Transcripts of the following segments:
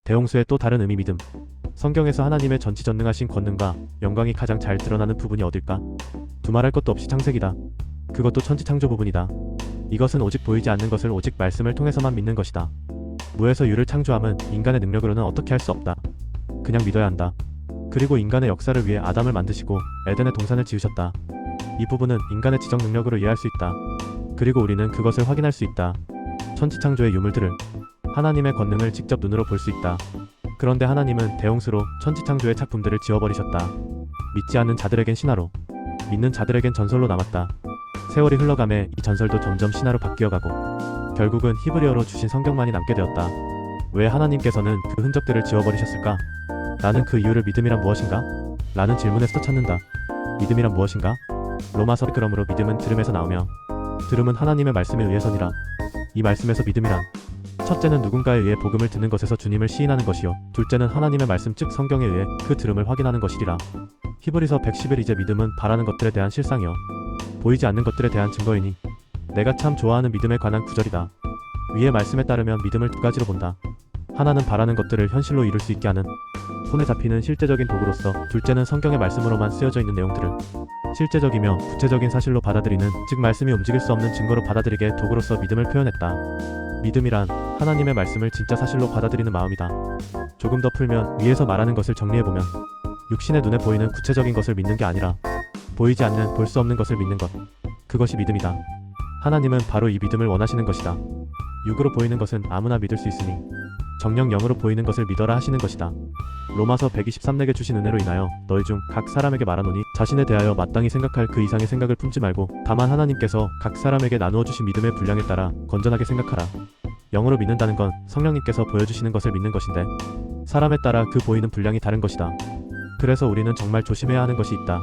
대홍수의 또 다른 의미 믿음. 성경에서 하나님의 전지전능하신 권능과 영광이 가장 잘 드러나는 부분이 어딜까? 두말할 것도 없이 창세기다. 그것도 천지창조 부분이다. 이것은 오직 보이지 않는 것을 오직 말씀을 통해서만 믿는 것이다. 무에서 유를 창조함은 인간의 능력으로는 어떻게 할 수 없다. 그냥 믿어야 한다. 그리고 인간의 역사를 위해 아담을 만드시고 에덴의 동산을 지으셨다. 이 부분은 인간의 지적 능력으로 이해할 수 있다. 그리고 우리는 그것을 확인할 수 있다. 천지창조의 유물들을, 하나님의 권능을 직접 눈으로 볼 수 있다. 그런데 하나님은 대홍수로 천지창조의 작품들을 지워버리셨다. 믿지 않는 자들에겐 신화로, 믿는 자들에겐 전설로 남았다. 세월이 흘러가매 이 전설도 점점 신화로 바뀌어가고 결국은 히브리어로 주신 성경만이 남게 되었다. 왜 하나님께서는 그 흔적들을 지워버리셨을까? 나는 그 이유를 믿음이란 무엇인가? 라는 질문에서 찾는다. 믿음이란 무엇인가? 로마서 그러므로 믿음은 들음에서 나오며 들음은 하나님의 말씀에 의해서니라. 이 말씀에서 믿음이란 첫째는 누군가에 의해 복음을 듣는 것에서 주님을 시인하는 것이요 둘째는 하나님의 말씀 즉 성경에 의해 그 들음을 확인하는 것이리라. 히브리서 111 이제 믿음은 바라는 것들에 대한 실상이요 보이지 않는 것들에 대한 증거이니 내가 참 좋아하는 믿음에 관한 구절이다. 위의 말씀에 따르면 믿음을 두 가지로 본다. 하나는 바라는 것들을 현실로 이룰 수 있게 하는 손에 잡히는 실제적인 도구로서 둘째는 성경의 말씀으로만 쓰여져 있는 내용들을 실제적이며 구체적인 사실로 받아들이는 즉 말씀이 움직일 수 없는 증거로 받아들이게 도구로서 믿음을 표현했다. 믿음이란 하나님의 말씀을 진짜 사실로 받아들이는 마음이다. 조금 더 풀면 위에서 말하는 것을 정리해보면 육신의 눈에 보이는 구체적인 것을 믿는 게 아니라 보이지 않는 볼 수 없는 것을 믿는 것 그것이 믿음이다. 하나님은 바로 이 믿음을 원하시는 것이다. 육으로 보이는 것은 아무나 믿을 수 있으니 정녕 영으로 보이는 것을 믿어라 하시는 것이다. 로마서 123 내게 주신 은혜로 인하여 너희 중 각 사람에게 말하노니 자신에 대하여 마땅히 생각할 그 이상의 생각을 품지 말고 다만 하나님께서 각 사람에게 나누어 주신 믿음의 분량에 따라 건전하게 생각하라. 영으로 믿는다는 건 성령님께서 보여주시는 것을 믿는 것인데 사람에 따라 그 보이는 분량이 다른 것이다. 그래서 우리는 정말 조심해야 하는 것이 있다.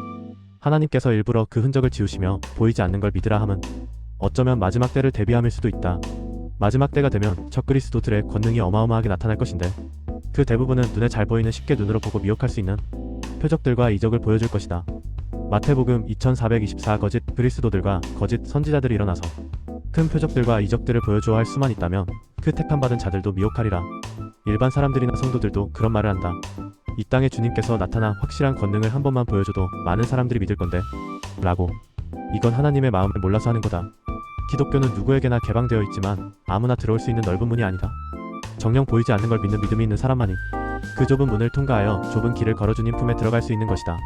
하나님께서 일부러 그 흔적을 지우시며 보이지 않는 걸 믿으라 함은 어쩌면 마지막 때를 대비함일 수도 있다. 마지막 때가 되면 적그리스도들의 권능이 어마어마하게 나타날 것인데 그 대부분은 눈에 잘 보이는 쉽게 눈으로 보고 미혹할 수 있는 표적들과 이적을 보여줄 것이다. 마태복음 2424 거짓 그리스도들과 거짓 선지자들이 일어나서 큰 표적들과 이적들을 보여주어 할 수만 있다면 그 택함받은 자들도 미혹하리라. 일반 사람들이나 성도들도 그런 말을 한다. 이 땅에 주님께서 나타나 확실한 권능을 한 번만 보여줘도 많은 사람들이 믿을 건데 라고. 이건 하나님의 마음을 몰라서 하는 거다. 기독교는 누구에게나 개방되어 있지만 아무나 들어올 수 있는 넓은 문이 아니다. 정녕 보이지 않는 걸 믿는 믿음이 있는 사람만이 그 좁은 문을 통과하여 좁은 길을 걸어 주님 품에 들어갈 수 있는 것이다.